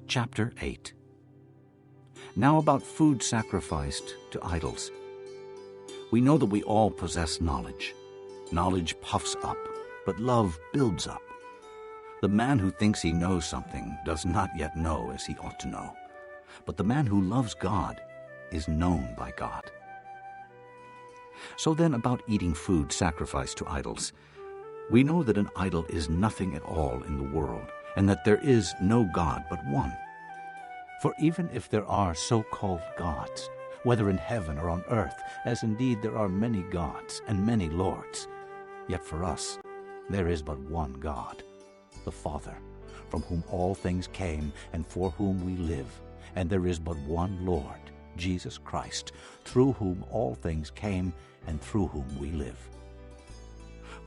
Chapter 8. Now about food sacrificed to idols. We know that we all possess knowledge. Knowledge puffs up, but love builds up. The man who thinks he knows something does not yet know as he ought to know. But the man who loves God is known by God. So then about eating food sacrificed to idols. We know that an idol is nothing at all in the world, and that there is no God but one. For even if there are so-called gods, whether in heaven or on earth, as indeed there are many gods and many lords, yet for us there is but one God, the Father, from whom all things came and for whom we live, and there is but one Lord, Jesus Christ, through whom all things came and through whom we live.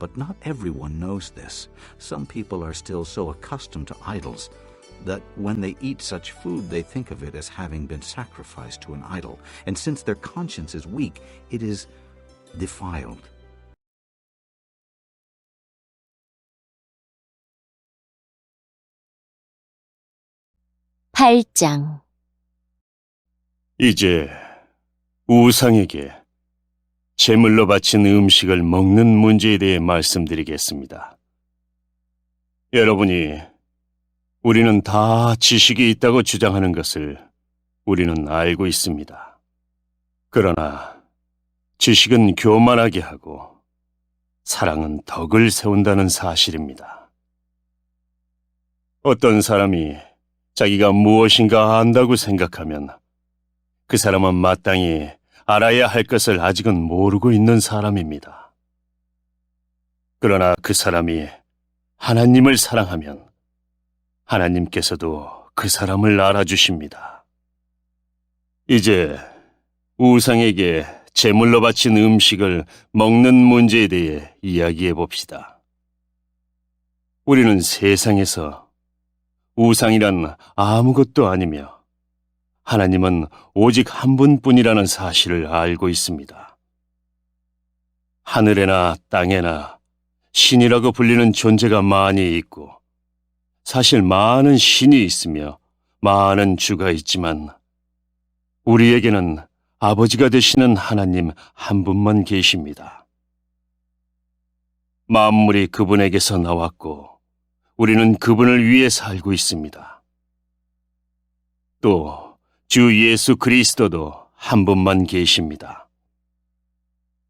But not everyone knows this. Some people are still so accustomed to idols that when they eat such food they think of it as having been sacrificed to an idol, and since their conscience is weak, it is defiled. (8장) 이제 우상에게 제물로 바친 음식을 먹는 문제에 대해 말씀드리겠습니다. 여러분이 우리는 다 지식이 있다고 주장하는 것을 우리는 알고 있습니다. 그러나 지식은 교만하게 하고 사랑은 덕을 세운다는 사실입니다. 어떤 사람이 자기가 무엇인가 안다고 생각하면 그 사람은 마땅히 알아야 할 것을 아직은 모르고 있는 사람입니다. 그러나 그 사람이 하나님을 사랑하면 하나님께서도 그 사람을 알아주십니다. 이제 우상에게 제물로 바친 음식을 먹는 문제에 대해 이야기해 봅시다. 우리는 세상에서 우상이란 아무것도 아니며 하나님은 오직 한 분뿐이라는 사실을 알고 있습니다. 하늘에나 땅에나 신이라고 불리는 존재가 많이 있고 사실 많은 신이 있으며 많은 주가 있지만 우리에게는 아버지가 되시는 하나님 한 분만 계십니다. 만물이 그분에게서 나왔고 우리는 그분을 위해 살고 있습니다. 또 주 예수 그리스도도 한 분만 계십니다.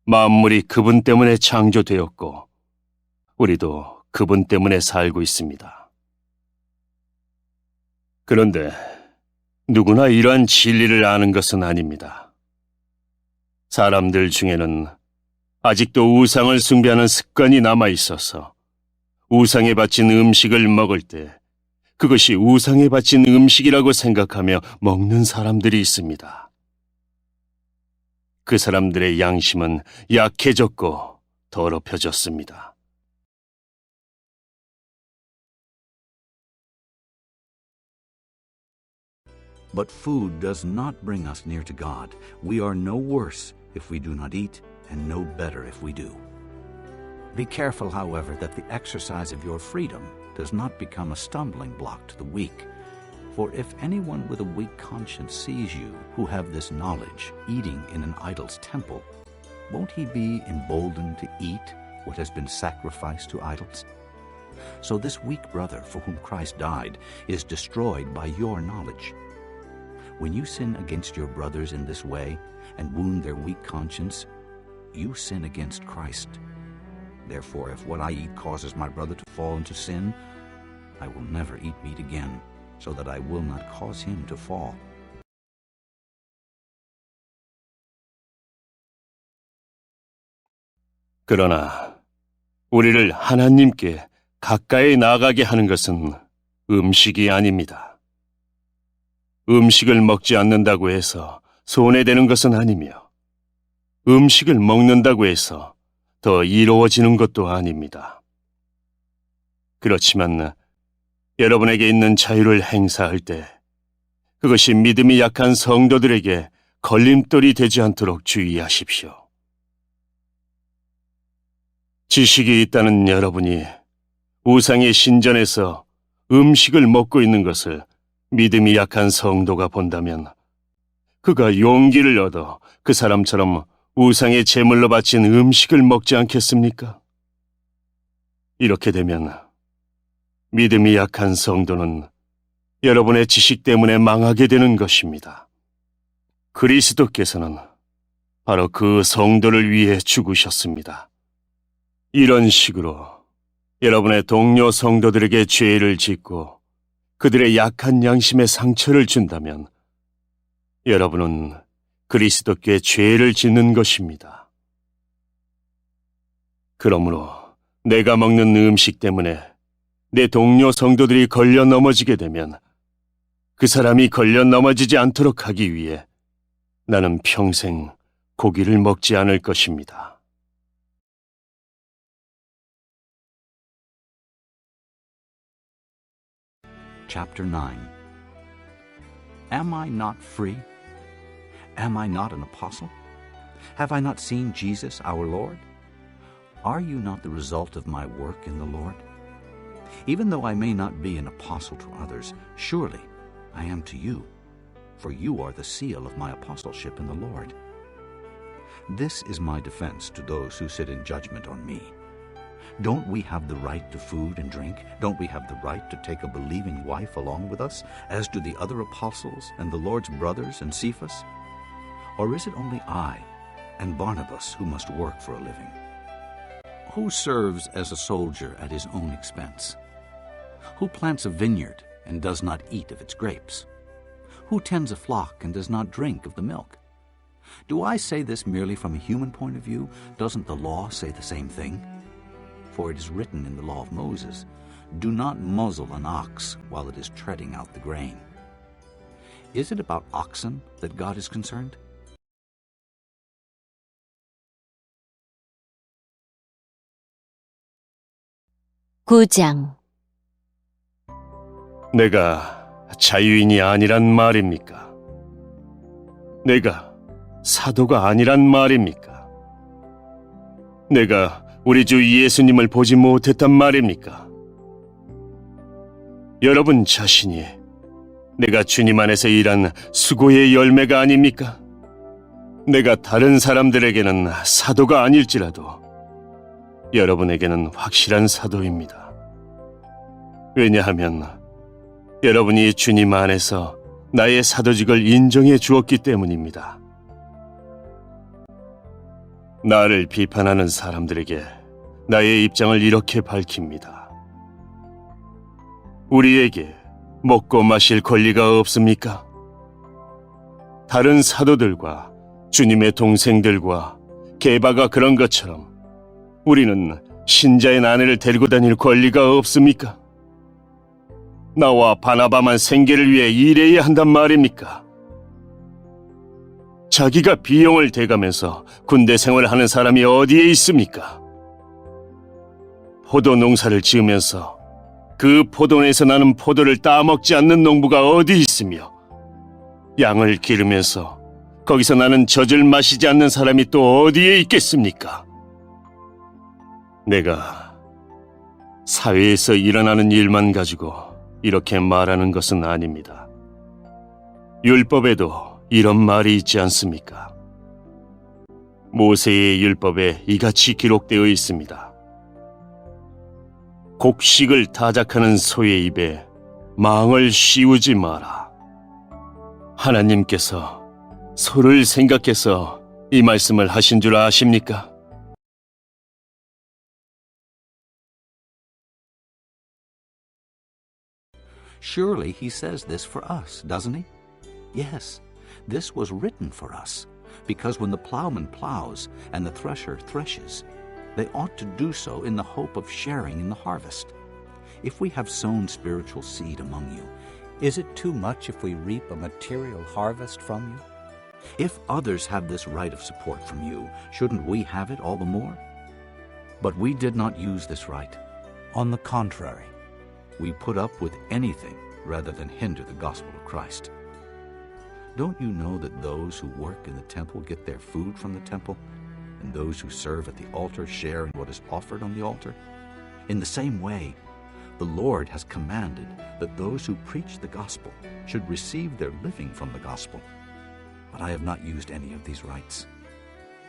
만물이 그분 때문에 창조되었고 우리도 그분 때문에 살고 있습니다. 그런데 누구나 이러한 진리를 아는 것은 아닙니다. 사람들 중에는 아직도 우상을 숭배하는 습관이 남아 있어서 우상에 바친 음식을 먹을 때 그것이 우상에 바친 음식이라고 생각하며 먹는 사람들이 있습니다. 그 사람들의 양심은 약해졌고 더럽혀졌습니다. But food does not bring us near to God. We are no worse if we do not eat, and no better if we do. Be careful, however, that the exercise of your freedom does not become a stumbling block to the weak. For if anyone with a weak conscience sees you, who have this knowledge, eating in an idol's temple, won't he be emboldened to eat what has been sacrificed to idols? So this weak brother for whom Christ died is destroyed by your knowledge. When you sin against your brothers in this way and wound their weak conscience, you sin against Christ. Therefore, if what I eat causes my brother to fall into sin, I will never eat meat again, so that I will not cause him to fall. 그러나 우리를 하나님께 가까이 나아가게 하는 것은 음식이 아닙니다. 음식을 먹지 않는다고 해서 손해되는 것은 아니며 음식을 먹는다고 해서 더 이로워지는 것도 아닙니다. 그렇지만 여러분에게 있는 자유를 행사할 때 그것이 믿음이 약한 성도들에게 걸림돌이 되지 않도록 주의하십시오. 지식이 있다는 여러분이 우상의 신전에서 음식을 먹고 있는 것을 믿음이 약한 성도가 본다면 그가 용기를 얻어 그 사람처럼 우상의 제물로 바친 음식을 먹지 않겠습니까? 이렇게 되면 믿음이 약한 성도는 여러분의 지식 때문에 망하게 되는 것입니다. 그리스도께서는 바로 그 성도를 위해 죽으셨습니다. 이런 식으로 여러분의 동료 성도들에게 죄를 짓고 그들의 약한 양심에 상처를 준다면 여러분은 그리스도께 죄를 짓는 것입니다. 그러므로 내가 먹는 음식 때문에 내 동료 성도들이 걸려 넘어지게 되면 그 사람이 걸려 넘어지지 않도록 하기 위해 나는 평생 고기를 먹지 않을 것입니다. Chapter 9. Am I not free? Am I not an apostle? Have I not seen Jesus our Lord? Are you not the result of my work in the Lord? Even though I may not be an apostle to others, surely I am to you, for you are the seal of my apostleship in the Lord. This is my defense to those who sit in judgment on me. Don't we have the right to food and drink? Don't we have the right to take a believing wife along with us, as do the other apostles and the Lord's brothers and Cephas? Or is it only I and Barnabas who must work for a living? Who serves as a soldier at his own expense? Who plants a vineyard and does not eat of its grapes? Who tends a flock and does not drink of the milk? Do I say this merely from a human point of view? Doesn't the law say the same thing? For it is written in the law of Moses, "Do not muzzle an ox while it is treading out the grain." Is it about oxen that God is concerned? (9장) 내가 자유인이 아니란 말입니까? 내가 사도가 아니란 말입니까? 내가 우리 주 예수님을 보지 못했단 말입니까? 여러분 자신이 내가 주님 안에서 일한 수고의 열매가 아닙니까? 내가 다른 사람들에게는 사도가 아닐지라도 여러분에게는 확실한 사도입니다. 왜냐하면 여러분이 주님 안에서 나의 사도직을 인정해 주었기 때문입니다. 나를 비판하는 사람들에게 나의 입장을 이렇게 밝힙니다. 우리에게 먹고 마실 권리가 없습니까? 다른 사도들과 주님의 동생들과 게바가 그런 것처럼 우리는 신자의 아내를 데리고 다닐 권리가 없습니까? 나와 바나바만 생계를 위해 일해야 한단 말입니까? 자기가 비용을 대가면서 군대 생활하는 사람이 어디에 있습니까? 포도 농사를 지으면서 그 포도원에서 나는 포도를 따먹지 않는 농부가 어디 있으며 양을 기르면서 거기서 나는 젖을 마시지 않는 사람이 또 어디에 있겠습니까? 내가 사회에서 일어나는 일만 가지고 이렇게 말하는 것은 아닙니다. 율법에도 이런 말이 있지 않습니까? 모세의 율법에 이같이 기록되어 있습니다. 곡식을 타작하는 소의 입에 망을 씌우지 마라. 하나님께서 소를 생각해서 이 말씀을 하신 줄 아십니까? Surely he says this for us, doesn't he? Yes, this was written for us, because when the plowman plows and the thresher threshes, they ought to do so in the hope of sharing in the harvest. If we have sown spiritual seed among you, is it too much if we reap a material harvest from you? If others have this right of support from you, shouldn't we have it all the more? But we did not use this right. On the contrary, we put up with anything rather than hinder the gospel of Christ. Don't you know that those who work in the temple get their food from the temple, and those who serve at the altar share in what is offered on the altar? In the same way, The Lord has commanded that those who preach the gospel should receive their living from the gospel. But I have not used any of these rights.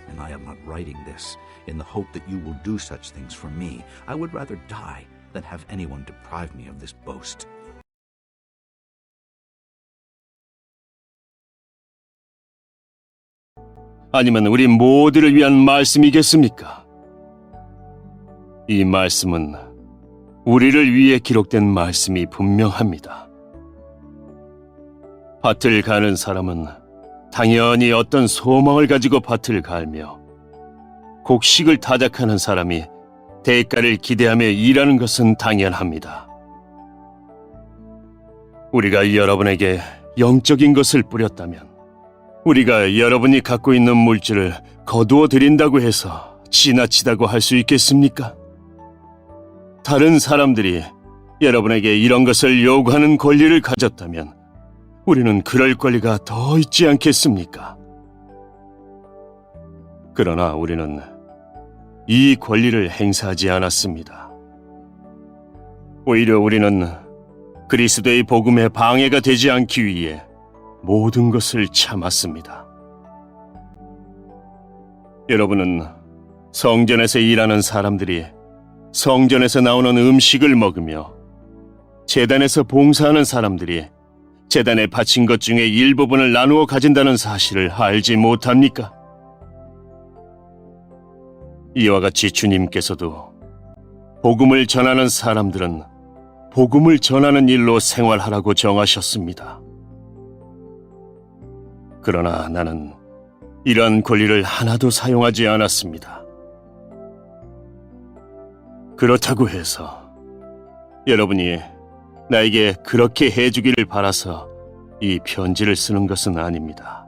And I am not writing this in the hope that you will do such things for me. I would rather die than have anyone deprive me of this boast. 아니면 우리 모두를 위한 말씀이겠습니까? 이 말씀은 우리를 위해 기록된 말씀이 분명합니다. 밭을 가는 사람은 당연히 어떤 소망을 가지고 밭을 갈며 곡식을 타작하는 사람이 대가를 기대하며 일하는 것은 당연합니다. 우리가 여러분에게 영적인 것을 뿌렸다면 우리가 여러분이 갖고 있는 물질을 거두어 드린다고 해서 지나치다고 할 수 있겠습니까? 다른 사람들이 여러분에게 이런 것을 요구하는 권리를 가졌다면 우리는 그럴 권리가 더 있지 않겠습니까? 그러나 우리는 이 권리를 행사하지 않았습니다. 오히려 우리는 그리스도의 복음에 방해가 되지 않기 위해 모든 것을 참았습니다. 여러분은 성전에서 일하는 사람들이 성전에서 나오는 음식을 먹으며 제단에서 봉사하는 사람들이 제단에 바친 것 중에 일부분을 나누어 가진다는 사실을 알지 못합니까? 이와 같이 주님께서도 복음을 전하는 사람들은 복음을 전하는 일로 생활하라고 정하셨습니다. 그러나 나는 이러한 권리를 하나도 사용하지 않았습니다. 그렇다고 해서 여러분이 나에게 그렇게 해주기를 바라서 이 편지를 쓰는 것은 아닙니다.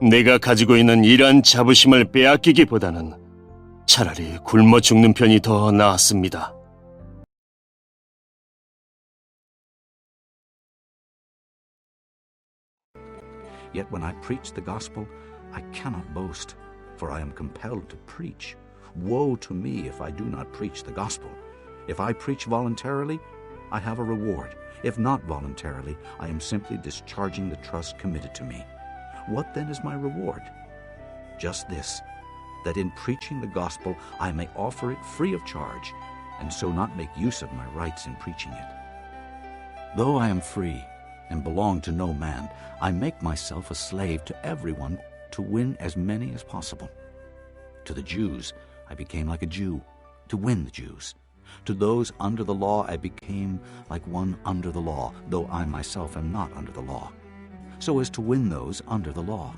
내가 가지고 있는 이러한 자부심을 빼앗기기보다는 차라리 굶어 죽는 편이 더 나았습니다. Yet when I preach the gospel, I cannot boast, for I am compelled to preach. Woe to me if I do not preach the gospel. If I preach voluntarily, I have a reward. If not voluntarily, I am simply discharging the trust committed to me. What then is my reward? Just this, that in preaching the gospel I may offer it free of charge, and so not make use of my rights in preaching it. Though I am free and belong to no man, I make myself a slave to everyone to win as many as possible. To the Jews, I became like a Jew, to win the Jews. To those under the law, I became like one under the law, though I myself am not under the law, so as to win those under the law.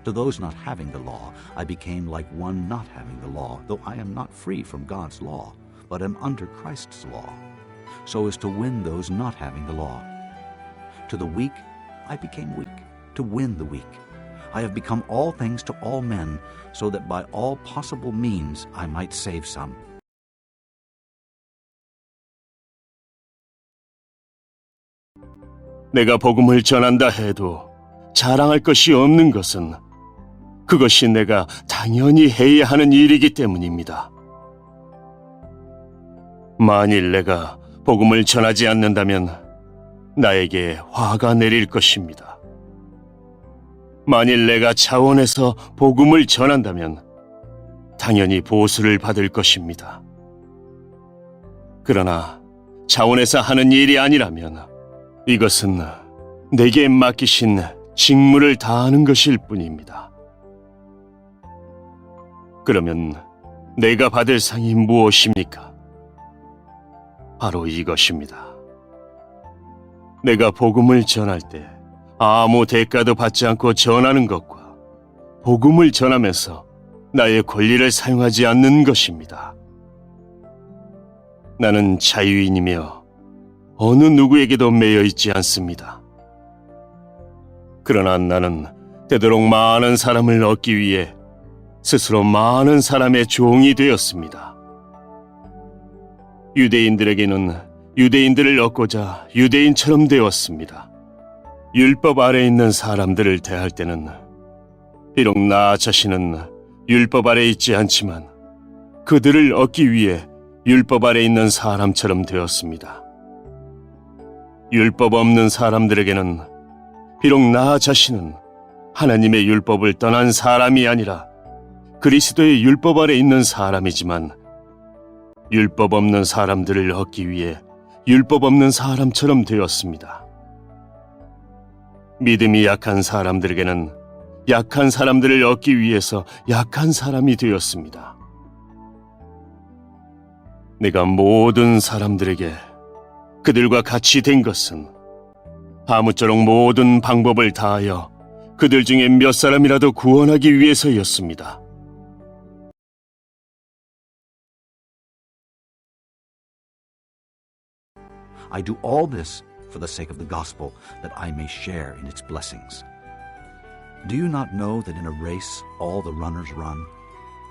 To those not having the law, I became like one not having the law, though I am not free from God's law, but am under Christ's law, so as to win those not having the law. To the weak, I became weak, to win the weak. I have become all things to all men, so that by all possible means I might save some. 내가 복음을 전한다 해도 자랑할 것이 없는 것은 그것이 내가 당연히 해야 하는 일이기 때문입니다. 만일 내가 복음을 전하지 않는다면 나에게 화가 내릴 것입니다. 만일 내가 차원에서 복음을 전한다면 당연히 보수를 받을 것입니다. 그러나 차원에서 하는 일이 아니라면 이것은 내게 맡기신 직무를 다하는 것일 뿐입니다. 그러면 내가 받을 상이 무엇입니까? 바로 이것입니다. 내가 복음을 전할 때 아무 대가도 받지 않고 전하는 것과 복음을 전하면서 나의 권리를 사용하지 않는 것입니다. 나는 자유인이며 어느 누구에게도 매여 있지 않습니다. 그러나 나는 되도록 많은 사람을 얻기 위해 스스로 많은 사람의 종이 되었습니다. 유대인들에게는 유대인들을 얻고자 유대인처럼 되었습니다. 율법 아래 있는 사람들을 대할 때는 비록 나 자신은 율법 아래 있지 않지만 그들을 얻기 위해 율법 아래 있는 사람처럼 되었습니다. 율법 없는 사람들에게는 비록 나 자신은 하나님의 율법을 떠난 사람이 아니라 그리스도의 율법 아래 있는 사람이지만 율법 없는 사람들을 얻기 위해 율법 없는 사람처럼 되었습니다. 믿음이 약한 사람들에게는 약한 사람들을 얻기 위해서 약한 사람이 되었습니다. 내가 모든 사람들에게 그들과 같이 된 것은 아무쪼록 모든 방법을 다하여 그들 중에 몇 사람이라도 구원하기 위해서였습니다. I do all this for the sake of the gospel, that I may share in its blessings. Do you not know that in a race all the runners run,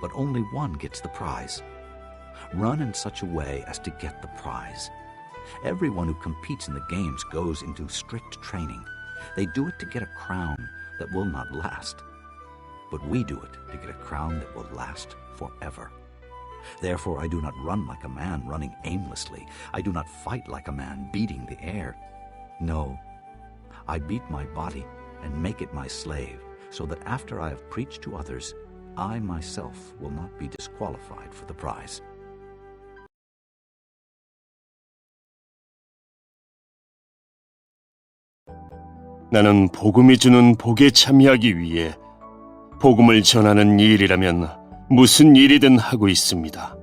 but only one gets the prize? Run in such a way as to get the prize. Everyone who competes in the games goes into strict training. They do it to get a crown that will not last. But we do it to get a crown that will last forever. Therefore I do not run like a man running aimlessly. I do not fight like a man beating the air. No, I beat my body and make it my slave, so that after I have preached to others, I myself will not be disqualified for the prize. 나는 복음이 주는 복에 참여하기 위해 복음을 전하는 일이라면 무슨 일이든 하고 있습니다.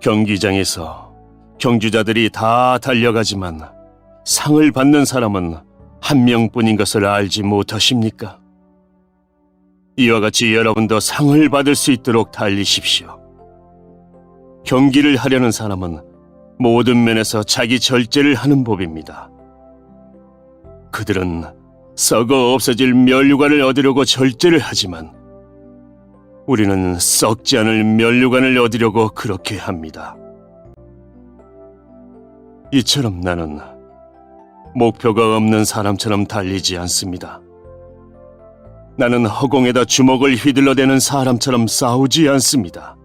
경기장에서 경주자들이 다 달려가지만 상을 받는 사람은 한 명뿐인 것을 알지 못하십니까? 이와 같이 여러분도 상을 받을 수 있도록 달리십시오. 경기를 하려는 사람은 모든 면에서 자기 절제를 하는 법입니다. 그들은 썩어 없어질 면류관을 얻으려고 절제를 하지만 우리는 썩지 않을 면류관을 얻으려고 그렇게 합니다. 이처럼 나는 목표가 없는 사람처럼 달리지 않습니다. 나는 허공에다 주먹을 휘둘러대는 사람처럼 싸우지 않습니다.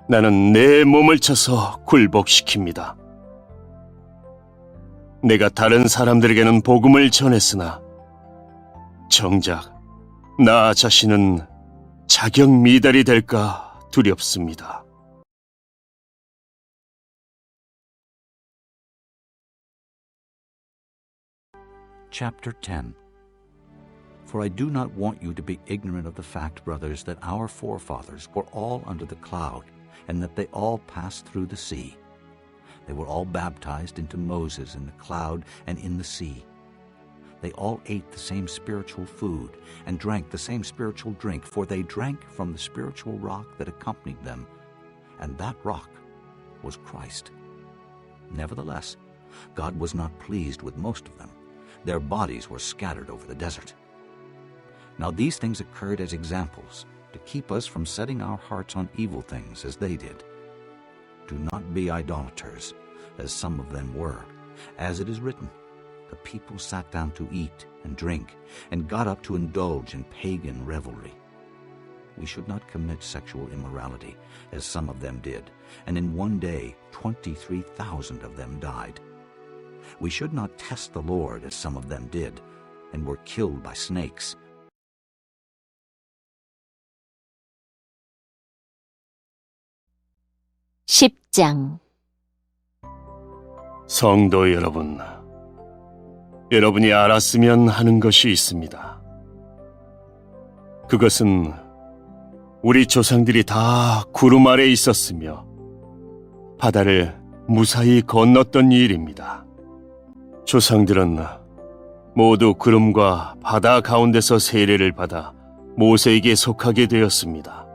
나는 내 몸을 쳐서 굴복시킵니다. 내가 다른 사람들에게는 복음을 전했으나 정작 나 자신은 자격 미달이 될까 두렵습니다. Chapter 10. For I do not want you to be ignorant of the fact, brothers, that our forefathers were all under the cloud, and that they all passed through the sea. They were all baptized into Moses in the cloud and in the sea. They all ate the same spiritual food and drank the same spiritual drink, for they drank from the spiritual rock that accompanied them, and that rock was Christ. Nevertheless, God was not pleased with most of them. Their bodies were scattered over the desert. Now these things occurred as examples, to keep us from setting our hearts on evil things as they did. Do not be idolaters, as some of them were. As it is written, the people sat down to eat and drink, and got up to indulge in pagan revelry. We should not commit sexual immorality, as some of them did, and in one day 23,000 of them died. We should not test the Lord, as some of them did, and were killed by snakes. (10장) 성도 여러분, 여러분이 알았으면 하는 것이 있습니다. 그것은 우리 조상들이 다 구름 아래 있었으며 바다를 무사히 건넜던 일입니다. 조상들은 모두 구름과 바다 가운데서 세례를 받아 모세에게 속하게 되었습니다.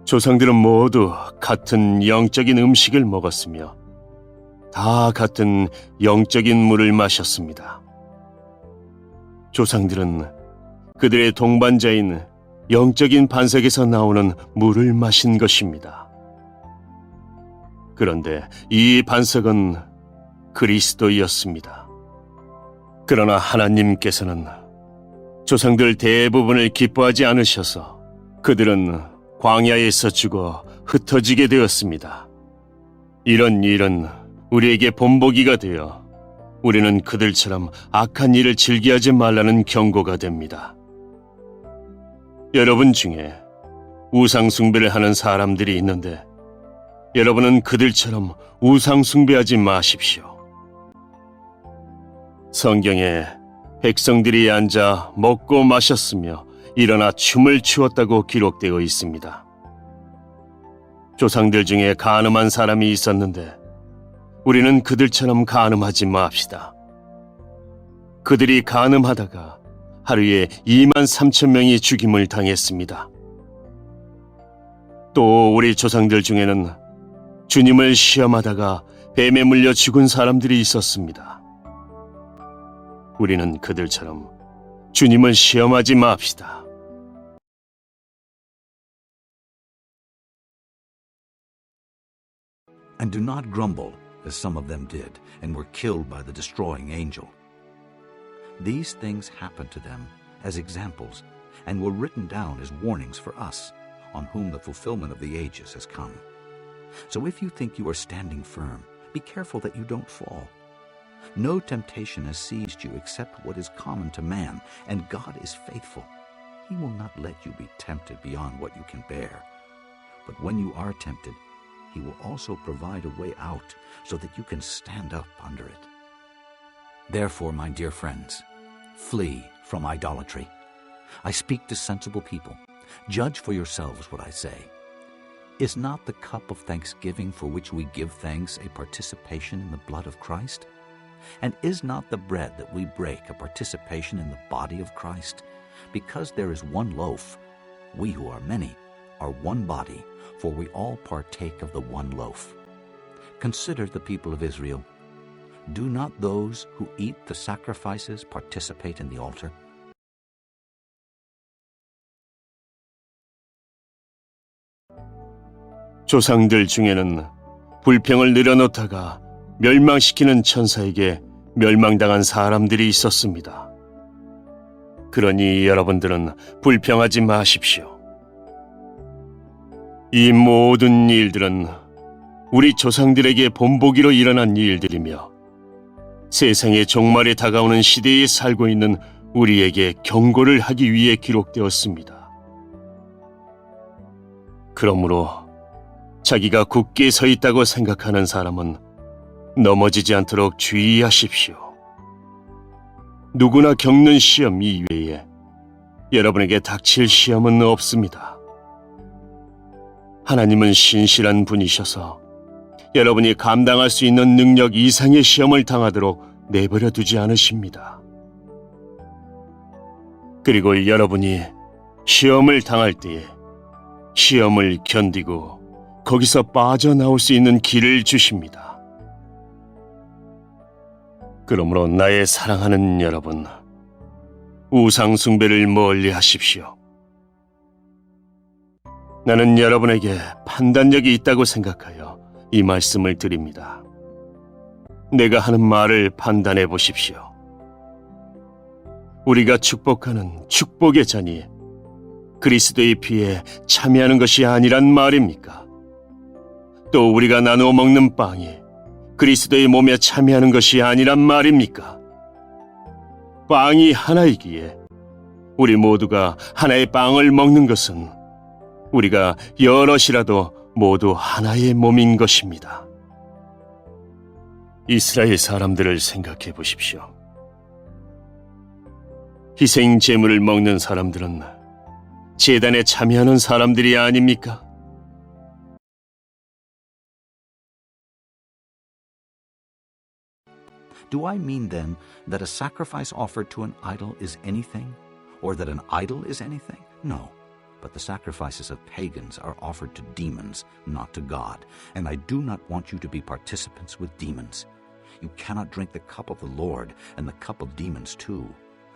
조상들은 모두 같은 영적인 음식을 먹었으며 다 같은 영적인 물을 마셨습니다. 조상들은 그들의 동반자인 영적인 반석에서 나오는 물을 마신 것입니다. 그런데 이 반석은 그리스도였습니다. 그러나 하나님께서는 조상들 대부분을 기뻐하지 않으셔서 그들은 광야에서 죽어 흩어지게 되었습니다. 이런 일은 우리에게 본보기가 되어 우리는 그들처럼 악한 일을 즐기하지 말라는 경고가 됩니다. 여러분 중에 우상 숭배를 하는 사람들이 있는데 여러분은 그들처럼 우상 숭배하지 마십시오. 성경에 백성들이 앉아 먹고 마셨으며 일어나 춤을 추었다고 기록되어 있습니다. 조상들 중에 간음한 사람이 있었는데 우리는 그들처럼 간음하지 맙시다. 그들이 간음하다가 하루에 23,000명이 죽임을 당했습니다. 또 우리 조상들 중에는 주님을 시험하다가 뱀에 물려 죽은 사람들이 있었습니다. 우리는 그들처럼 주님을 시험하지 맙시다. And do not grumble, as some of them did, and were killed by the destroying angel. These things happened to them as examples, and were written down as warnings for us, on whom the fulfillment of the ages has come. So if you think you are standing firm, be careful that you don't fall. No temptation has seized you except what is common to man, and God is faithful. He will not let you be tempted beyond what you can bear. But when you are tempted, He will also provide a way out so that you can stand up under it. Therefore, my dear friends, flee from idolatry. I speak to sensible people. Judge for yourselves what I say. Is not the cup of thanksgiving for which we give thanks a participation in the blood of Christ? And is not the bread that we break a participation in the body of Christ? Because there is one loaf, we who are many are one body, for we all partake of the one loaf. Consider the people of Israel. Do not those who eat the sacrifices participate in the altar? 조상들 중에는 불평을 늘어놓다가 멸망시키는 천사에게 멸망당한 사람들이 있었습니다. 그러니 여러분들은 불평하지 마십시오. 이 모든 일들은 우리 조상들에게 본보기로 일어난 일들이며 세상의 종말에 다가오는 시대에 살고 있는 우리에게 경고를 하기 위해 기록되었습니다. 그러므로 자기가 굳게 서 있다고 생각하는 사람은 넘어지지 않도록 주의하십시오. 누구나 겪는 시험 이외에 여러분에게 닥칠 시험은 없습니다. 하나님은 신실한 분이셔서 여러분이 감당할 수 있는 능력 이상의 시험을 당하도록 내버려 두지 않으십니다. 그리고 여러분이 시험을 당할 때에 시험을 견디고 거기서 빠져나올 수 있는 길을 주십니다. 그러므로 나의 사랑하는 여러분, 우상 숭배를 멀리 하십시오. 나는 여러분에게 판단력이 있다고 생각하여 이 말씀을 드립니다. 내가 하는 말을 판단해 보십시오. 우리가 축복하는 축복의 잔이 그리스도의 피에 참여하는 것이 아니란 말입니까? 또 우리가 나누어 먹는 빵이 그리스도의 몸에 참여하는 것이 아니란 말입니까? 빵이 하나이기에 우리 모두가 하나의 빵을 먹는 것은 우리가 여럿이라도 모두 하나의 몸인 것입니다. 이스라엘 사람들을 생각해 보십시오. 희생 제물을 먹는 사람들은 제단에 참여하는 사람들이 아닙니까? Do I mean then that a sacrifice offered to an idol is anything, or that an idol is anything? No, but the sacrifices of pagans are offered to demons, not to God, and I do not want you to be participants with demons. You cannot drink the cup of the Lord and the cup of demons too.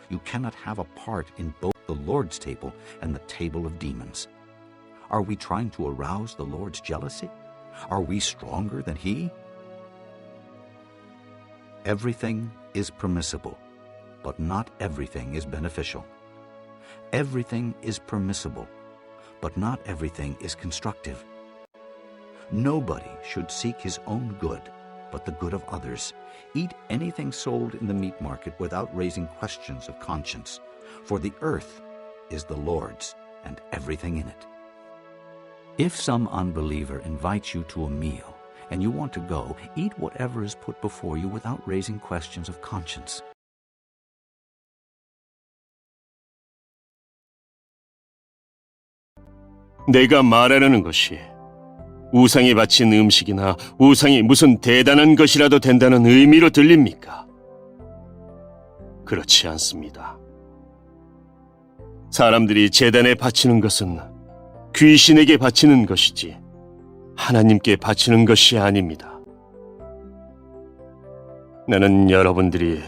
You cannot have a part in both the Lord's table and the table of demons. Are we trying to arouse the Lord's jealousy? Are we stronger than He? Everything is permissible, but not everything is beneficial. Everything is permissible, but not everything is constructive. Nobody should seek his own good, but the good of others. Eat anything sold in the meat market without raising questions of conscience, for the earth is the Lord's and everything in it. If some unbeliever invites you to a meal and you want to go, eat whatever is put before you without raising questions of conscience. 내가 말하려는 것이 우상에 바친 음식이나 우상이 무슨 대단한 것이라도 된다는 의미로 들립니까? 그렇지 않습니다. 사람들이 제단에 바치는 것은 귀신에게 바치는 것이지 하나님께 바치는 것이 아닙니다. 나는 여러분들이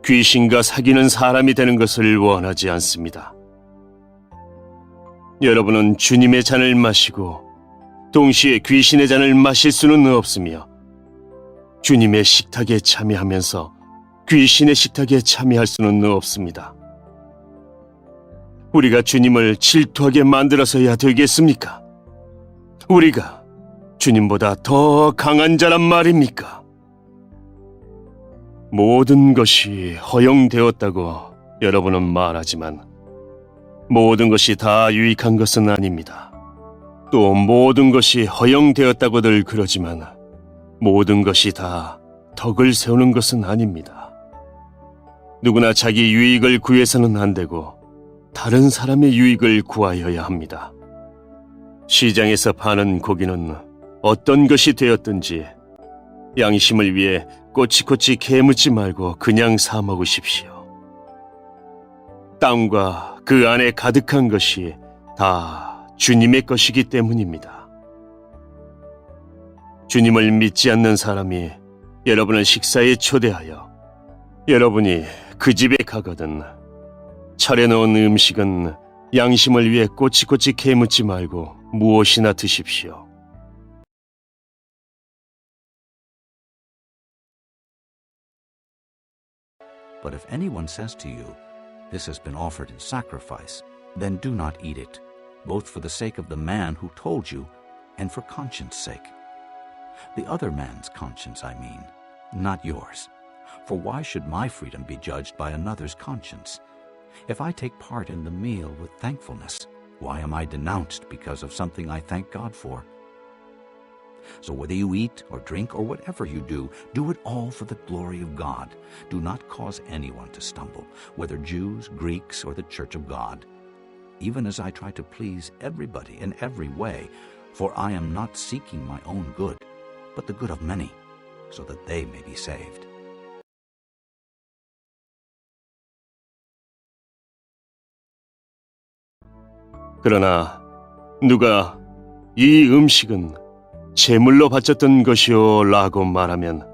귀신과 사귀는 사람이 되는 것을 원하지 않습니다. 여러분은 주님의 잔을 마시고 동시에 귀신의 잔을 마실 수는 없으며 주님의 식탁에 참여하면서 귀신의 식탁에 참여할 수는 없습니다. 우리가 주님을 질투하게 만들어서야 되겠습니까? 우리가 주님보다 더 강한 자란 말입니까? 모든 것이 허용되었다고 여러분은 말하지만 모든 것이 다 유익한 것은 아닙니다. 또 모든 것이 허용되었다고들 그러지만 모든 것이 다 덕을 세우는 것은 아닙니다. 누구나 자기 유익을 구해서는 안 되고 다른 사람의 유익을 구하여야 합니다. 시장에서 파는 고기는 어떤 것이 되었든지 양심을 위해 꼬치꼬치 캐묻지 말고 그냥 사 먹으십시오. 땅과 그 안에 가득한 것이 다 주님의 것이기 때문입니다. 주님을 믿지 않는 사람이 여러분을 식사에 초대하여 여러분이 그 집에 가거든 차려놓은 음식은 양심을 위해 꼬치꼬치 캐묻지 말고 무엇이나 드십시오. But if anyone says to you, "This has been offered in sacrifice," then do not eat it, both for the sake of the man who told you and for conscience sake. The other man's conscience, I mean, not yours. For why should my freedom be judged by another's conscience? If I take part in the meal with thankfulness, why am I denounced because of something I thank God for? So whether you eat or drink or whatever you do it all for the glory of God. Do not cause anyone to stumble, whether Jews, Greeks, or the church of God, even as I try to please everybody in every way, for I am not seeking my own good, but the good of many, so that they may be saved. 그러나 누가 이 음식은 제물로 바쳤던 것이요 라고 말하면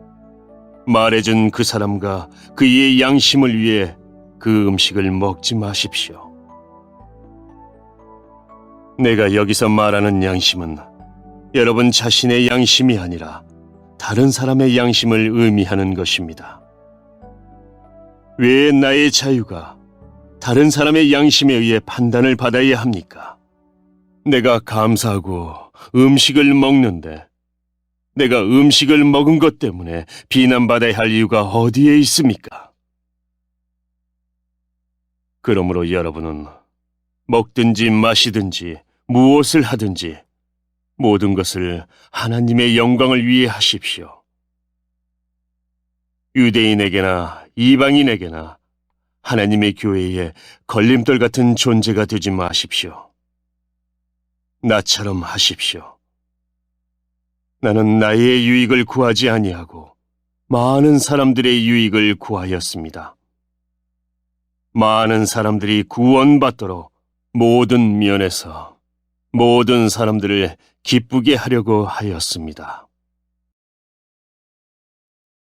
말해준 그 사람과 그의 양심을 위해 그 음식을 먹지 마십시오. 내가 여기서 말하는 양심은 여러분 자신의 양심이 아니라 다른 사람의 양심을 의미하는 것입니다. 왜 나의 자유가 다른 사람의 양심에 의해 판단을 받아야 합니까? 내가 감사하고 음식을 먹는데 내가 음식을 먹은 것 때문에 비난받아야 할 이유가 어디에 있습니까? 그러므로 여러분은 먹든지 마시든지 무엇을 하든지 모든 것을 하나님의 영광을 위해 하십시오. 유대인에게나 이방인에게나 하나님의 교회에 걸림돌 같은 존재가 되지 마십시오. 나처럼 하십시오. 나는 나의 유익을 구하지 아니하고 많은 사람들의 유익을 구하였습니다. 많은 사람들이 구원받도록 모든 면에서 모든 사람들을 기쁘게 하려고 하였습니다.